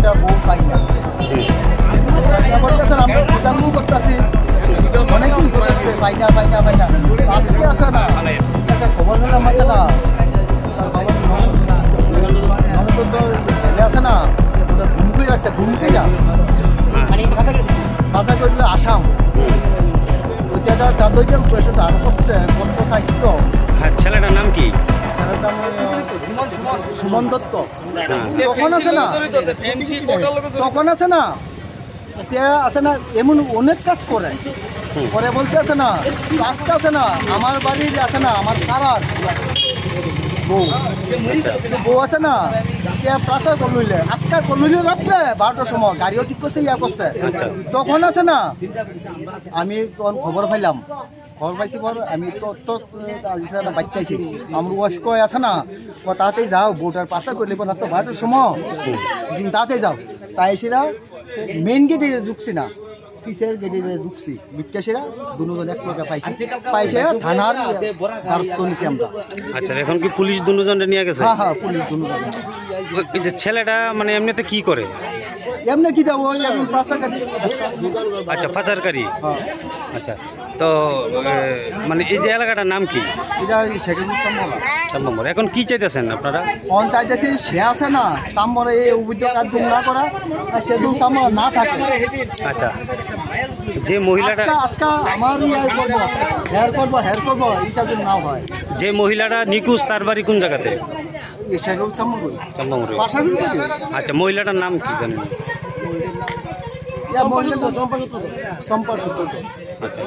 একটা বউ পাই না। বলতেছেন আমরা বুঝাবুঝি করতেছি অনেকদিন পাই না পাই না পাই না, আজকে আসে না একটা খবর নিলাম আছে না ছেলে আছে না ঘুমকুই রাখছে, ঘুমকুইরা বাসা করে দিল আসাম। তার দুইটা প্রসেস আরো করছে কত চাইছিল। ছেলেটার নাম কি? ছেলের নাম সুমন দত্ত। তখন আছে না তখন আছে না আছে না এমন অনেক কাজ করে পরে বলতে আছে না কাজটা আছে না আমার বাড়ির আছে না আমার পাড়ার বউ বউ আছে না প্রাসার করলইলে আজকাল করলইলে রাত্রে 12টার সময় গাড়িও ঠিক করছে ইয়া করছে। তখন আছে না আমি তখন খবর পাইলাম, খবর পাইছি পর আমি তো বাইক পাইছি আমার ওয়াইফ কয় আছে না তাড়াতাড়ি যাও বউটার পাশা করলে না তো 12টার সময় তাড়াতাড়ি যাও। তাই সেরা মেইন গেটে ঢুকছি না পিসের গেটে ঢুকছি বিকাশেরা দুজন এক লোকে পাইছি পাইছে থানার দ্বারস্থ নিছি আমরা। আচ্ছা এখন কি পুলিশ দুজনটা নিয়ে গেছে? হ্যাঁ হ্যাঁ পুলিশ দুজন। ওই যে ছেলেটা মানে এমনিতে কি করে? এমনি কি যাবো এখন পাশাকাটি। আচ্ছা পাচারকারী। আচ্ছা তো মানে এই যে এলাকাটার নাম কি? এটা সেকেন্ড চাম্বর। এখন কি চাইতেছেন আপনারা? অন চাইতেছি সে আছে না চাম্বরে এই অভিযোগ কাজ না করা আর সেদিন চাম্বর না থাকে। আচ্ছা যে মহিলাটা আজকে আমার হেয়ার করবো এইটা যদি না হয়। যে মহিলাটা নিখোঁজ তার বাড়ি কোন জায়গাতে? চাম্বর। আচ্ছা মহিলাটার নাম কি জানেন? চম্পা সূত্র। আচ্ছা।